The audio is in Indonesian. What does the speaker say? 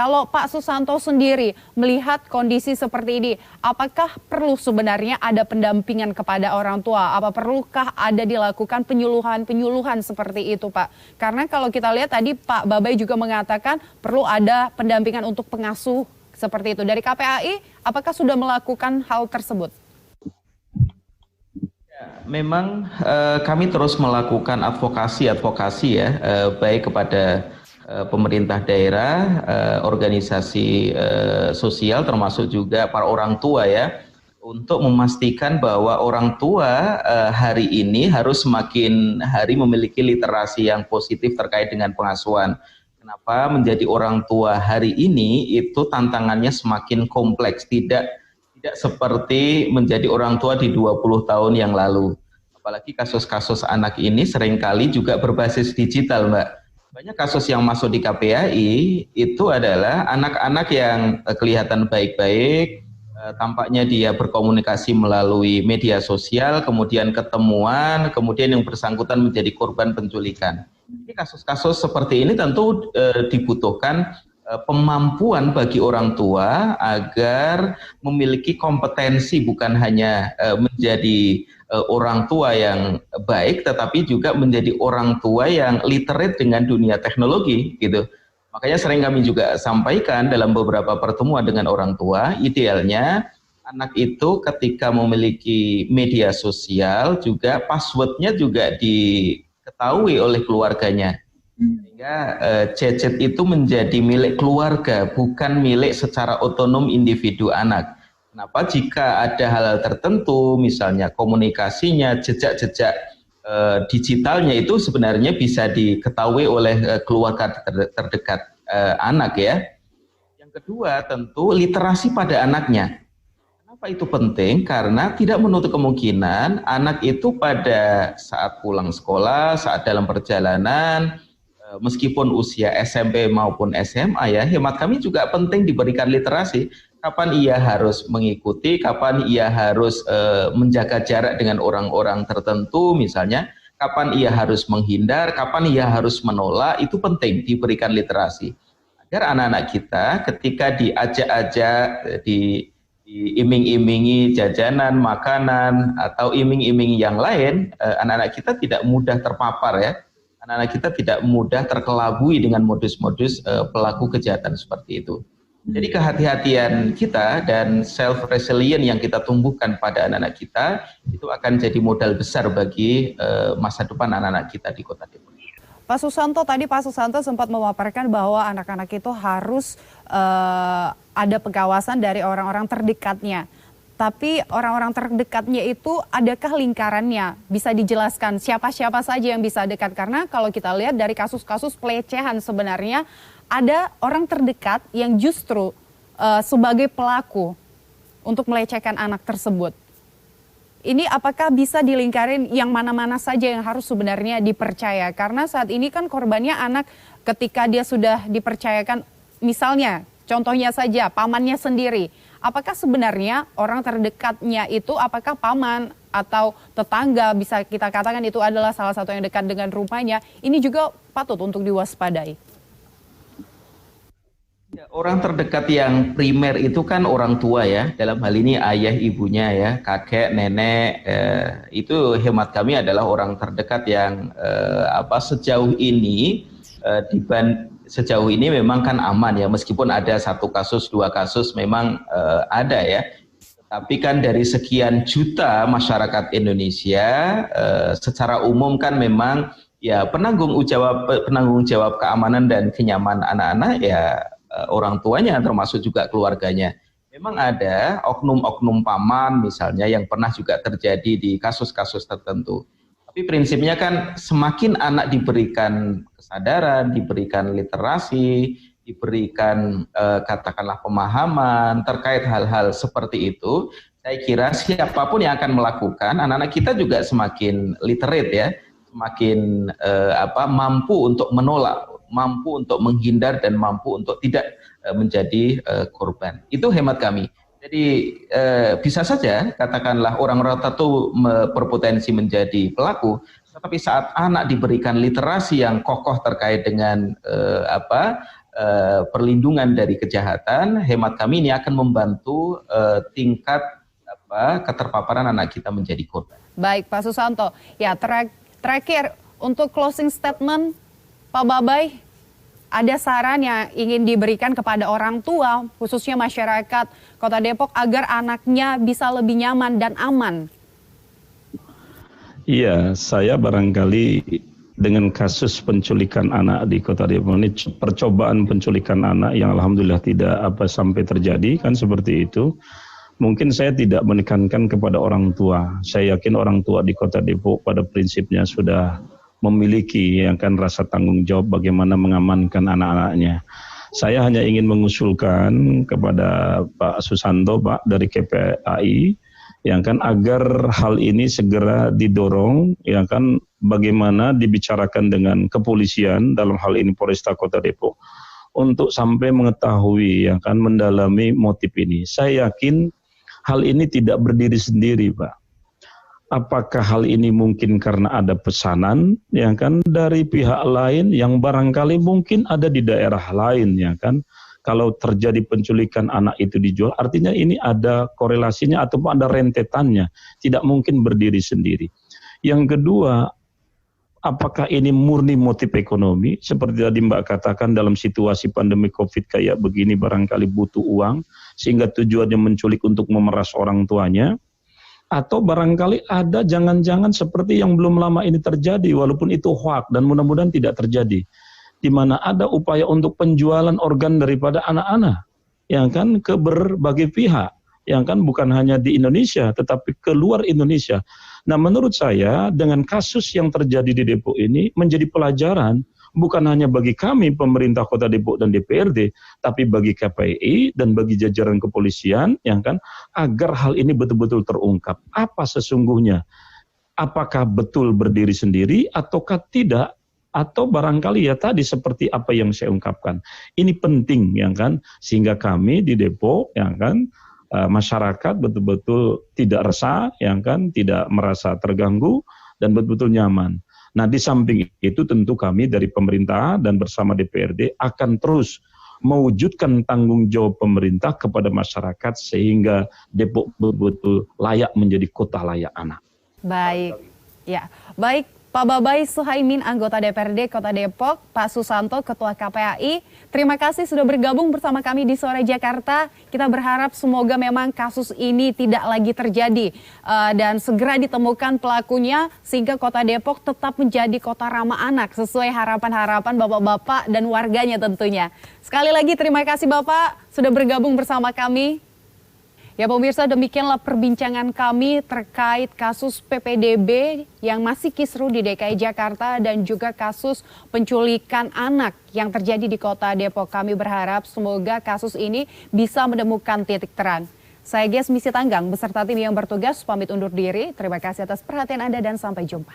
Kalau Pak Susanto sendiri melihat kondisi seperti ini, apakah perlu sebenarnya ada pendampingan kepada orang tua? Apa perlukah ada dilakukan penyuluhan seperti itu, Pak? Karena kalau kita lihat tadi Pak Babai juga mengatakan perlu ada pendampingan untuk pengasuh seperti itu. Dari KPAI, apakah sudah melakukan hal tersebut? Memang kami terus melakukan advokasi ya, baik kepada pemerintah daerah, organisasi sosial, termasuk juga para orang tua ya, untuk memastikan bahwa orang tua hari ini harus semakin hari memiliki literasi yang positif terkait dengan pengasuhan. Kenapa menjadi orang tua hari ini itu tantangannya semakin kompleks, tidak seperti menjadi orang tua di 20 tahun yang lalu. Apalagi kasus-kasus anak ini seringkali juga berbasis digital, Mbak. Banyak kasus yang masuk di KPAI itu adalah anak-anak yang kelihatan baik-baik, tampaknya dia berkomunikasi melalui media sosial, kemudian ketemuan, kemudian yang bersangkutan menjadi korban penculikan. Ini kasus-kasus seperti ini tentu dibutuhkan pemampuan bagi orang tua agar memiliki kompetensi bukan hanya menjadi orang tua yang baik, tetapi juga menjadi orang tua yang literate dengan dunia teknologi gitu. Makanya sering kami juga sampaikan dalam beberapa pertemuan dengan orang tua, idealnya anak itu ketika memiliki media sosial juga passwordnya juga diketahui oleh keluarganya. Sehingga gadget itu menjadi milik keluarga, bukan milik secara otonom individu anak. Kenapa? Jika ada hal-hal tertentu, misalnya komunikasinya, jejak-jejak digitalnya itu sebenarnya bisa diketahui oleh keluarga terdekat anak ya. Yang kedua tentu literasi pada anaknya. Kenapa itu penting? Karena tidak menutup kemungkinan anak itu pada saat pulang sekolah, saat dalam perjalanan, meskipun usia SMP maupun SMA ya, hemat kami juga penting diberikan literasi. Kapan ia harus mengikuti, kapan ia harus menjaga jarak dengan orang-orang tertentu misalnya, kapan ia harus menghindar, kapan ia harus menolak, itu penting diberikan literasi. Agar anak-anak kita ketika diajak-ajak, diiming-imingi jajanan, makanan, atau iming-iming yang lain, anak-anak kita tidak mudah terpapar ya. Anak-anak kita tidak mudah terkelabui dengan modus-modus pelaku kejahatan seperti itu. Jadi kehati-hatian kita dan self-resilient yang kita tumbuhkan pada anak-anak kita itu akan jadi modal besar bagi masa depan anak-anak kita di Kota Depok. Pak Susanto, tadi Pak Susanto sempat memaparkan bahwa anak-anak itu harus ada pengawasan dari orang-orang terdekatnya. Tapi orang-orang terdekatnya itu adakah lingkarannya? Bisa dijelaskan siapa-siapa saja yang bisa dekat? Karena kalau kita lihat dari kasus-kasus pelecehan sebenarnya ada orang terdekat yang justru sebagai pelaku untuk melecehkan anak tersebut. Ini apakah bisa dilingkarin yang mana-mana saja yang harus sebenarnya dipercaya? Karena saat ini kan korbannya anak ketika dia sudah dipercayakan, misalnya contohnya saja pamannya sendiri. Apakah sebenarnya orang terdekatnya itu apakah paman atau tetangga, bisa kita katakan itu adalah salah satu yang dekat dengan rumahnya, ini juga patut untuk diwaspadai. Ya, orang terdekat yang primer itu kan orang tua ya, dalam hal ini ayah ibunya ya, kakek, nenek, itu hemat kami adalah orang terdekat yang sejauh ini sejauh ini memang kan aman ya, meskipun ada satu kasus, dua kasus memang ada ya. Tapi kan dari sekian juta masyarakat Indonesia, secara umum kan memang ya penanggung jawab keamanan dan kenyamanan anak-anak ya orang tuanya, termasuk juga keluarganya. Memang ada oknum-oknum paman misalnya yang pernah juga terjadi di kasus-kasus tertentu. Tapi prinsipnya kan semakin anak diberikan kesadaran, diberikan literasi, diberikan katakanlah pemahaman terkait hal-hal seperti itu, saya kira siapapun yang akan melakukan, anak-anak kita juga semakin literate ya, semakin mampu untuk menolak, mampu untuk menghindar, dan mampu untuk tidak menjadi korban. Itu hemat kami. Jadi bisa saja katakanlah orang-orang tertentu berpotensi menjadi pelaku, tetapi saat anak diberikan literasi yang kokoh terkait dengan perlindungan dari kejahatan, hemat kami ini akan membantu tingkat keterpaparan anak kita menjadi korban. Baik, Pak Susanto. Ya, terakhir untuk closing statement, Pak Babai, ada saran yang ingin diberikan kepada orang tua, khususnya masyarakat Kota Depok, agar anaknya bisa lebih nyaman dan aman? Iya, saya barangkali dengan kasus penculikan anak di Kota Depok ini, percobaan penculikan anak yang alhamdulillah tidak sampai terjadi, kan seperti itu. Mungkin saya tidak menekankan kepada orang tua. Saya yakin orang tua di Kota Depok pada prinsipnya sudah memiliki rasa tanggung jawab bagaimana mengamankan anak-anaknya. Saya hanya ingin mengusulkan kepada Pak Susanto, Pak, dari KPAI, agar hal ini segera didorong, bagaimana dibicarakan dengan kepolisian, dalam hal ini Polresta Kota Depok, untuk sampai mengetahui, mendalami motif ini. Saya yakin hal ini tidak berdiri sendiri, Pak. Apakah hal ini mungkin karena ada pesanan, dari pihak lain yang barangkali mungkin ada di daerah lain, Kalau terjadi penculikan anak itu dijual, artinya ini ada korelasinya atau ada rentetannya, tidak mungkin berdiri sendiri. Yang kedua, apakah ini murni motif ekonomi? Seperti tadi Mbak katakan, dalam situasi pandemi COVID kayak begini barangkali butuh uang, sehingga tujuannya menculik untuk memeras orang tuanya. Atau barangkali ada jangan-jangan seperti yang belum lama ini terjadi, walaupun itu hoak dan mudah-mudahan tidak terjadi, di mana ada upaya untuk penjualan organ daripada anak-anak, ke berbagai pihak, bukan hanya di Indonesia, tetapi ke luar Indonesia. Nah, menurut saya dengan kasus yang terjadi di Depok ini menjadi pelajaran, bukan hanya bagi kami pemerintah Kota Depok dan DPRD, tapi bagi KPI dan bagi jajaran kepolisian, agar hal ini betul-betul terungkap. Apa sesungguhnya? Apakah betul berdiri sendiri ataukah tidak? Atau barangkali ya tadi seperti apa yang saya ungkapkan. Ini penting, sehingga kami di Depok, masyarakat betul-betul tidak resah, tidak merasa terganggu dan betul-betul nyaman. Nah, di samping itu tentu kami dari pemerintah dan bersama DPRD akan terus mewujudkan tanggung jawab pemerintah kepada masyarakat sehingga Depok betul-betul layak menjadi kota layak anak. Baik, ya. Baik, Pak Babai Suhaimin, anggota DPRD Kota Depok, Pak Susanto, Ketua KPAI, terima kasih sudah bergabung bersama kami di Sore Jakarta. Kita berharap semoga memang kasus ini tidak lagi terjadi dan segera ditemukan pelakunya sehingga Kota Depok tetap menjadi kota ramah anak sesuai harapan-harapan Bapak-Bapak dan warganya tentunya. Sekali lagi terima kasih Bapak sudah bergabung bersama kami. Ya pemirsa, demikianlah perbincangan kami terkait kasus PPDB yang masih kisruh di DKI Jakarta dan juga kasus penculikan anak yang terjadi di Kota Depok. Kami berharap semoga kasus ini bisa menemukan titik terang. Saya Ges Misi Tanggang beserta tim yang bertugas pamit undur diri. Terima kasih atas perhatian Anda dan sampai jumpa.